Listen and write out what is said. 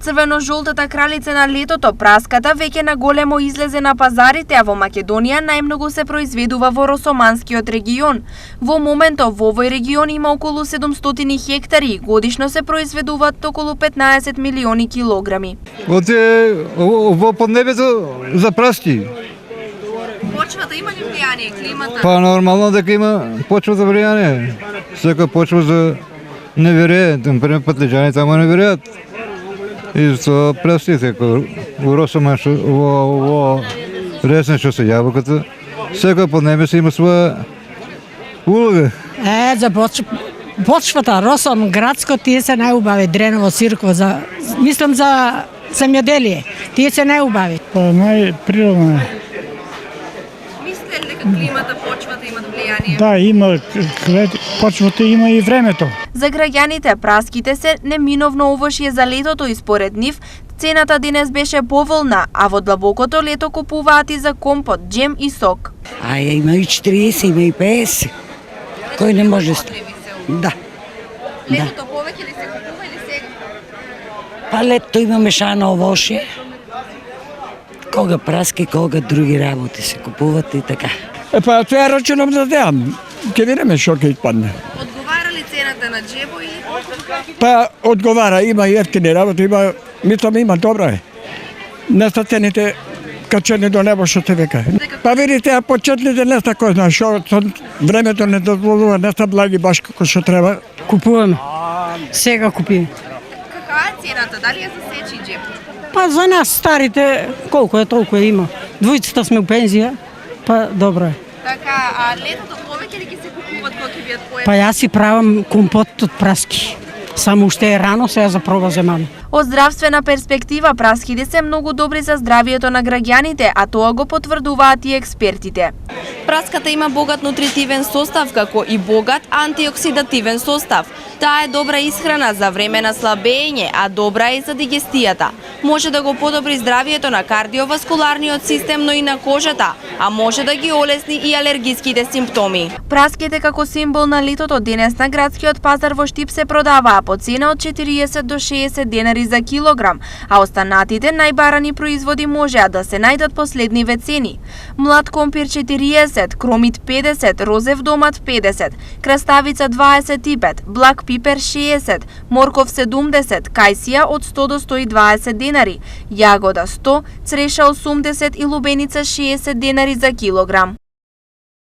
Црвено-жолтата кралица на летото, праската, веќе на големо излезе на пазарите, а во Македонија најмногу се произведува во Росоманскиот регион. Во моментов во овој регион има околу 700 хектари и годишно се произведуваат околу 15 милиони килограми. Во поднебето за праски. Почвата има ли влијание, климата? Па нормално дека има почва за влијание. Сека почва за не вере, например патлиџани тамо не вереат. И со прастите во Росоман во ресен што се јаболката, сека поднебе има своја улога. За почвата, Росом, градско, тие се најубави, Дреново, Сирково, мислам за земјоделие, тие се најубави. Па најприродно е. Мислите ли дека климата, почвата имат влијание? Да, има, почвата има и времето. За граѓаните праските се неминовно овошје за летото и според нив цената денес беше поволна, а во длабокото лето купуваат и за компот, џем и сок. Има и 40, има и 50. Кој не може? Да. Летото повеќе ли се купува или сега? Па лето има мешано овошје. Кога праски, кога други работи се купуват и така. Па тоа рачунам да деам. Ке видиме што ќе испадне. Одговара ли цената на џебо или? Па одговара, има и ефтини работи, мислам има добро е. Не са цените качени до небо што се века. Па видите, а почетните не са кој знае што, времето не дозволува, не са благи баш како што треба. Купуваме. Сега купиме. Каква е цената? Дали е за сечи џеб? Па за нас старите, колку е толку е има. Двојцата сме у пензија, па добро е. Така, а летото повеќе ли ги се купуват кога ќе бидат поедни? Па јас си правам компот од праски. Само уште е рано, сега за проба земаме. Од здравствена перспектива, праските се многу добри за здравието на граѓаните, а тоа го потврдуваат и експертите. Праската има богат нутритивен состав, како и богат антиоксидативен состав. Таа е добра исхрана за време на слабење, а добра е и за дигестијата. Може да го подобри здравието на кардиоваскуларниот систем, но и на кожата, а може да ги олесни и алергиските симптоми. Праските како символ на летото денес на градскиот пазар во Штип се продаваа по цена од 40 до 60 денари за килограм, а останатите најбарани производи можеа да се најдат по следниве цени. Млад компир 40, кромит 50, розев домат 50, краставица 25, блак пипер 60, морков 70, кајсија од 100 до 120 денари, јагода 100, цреша 80 и лубеница 60 денари за килограм.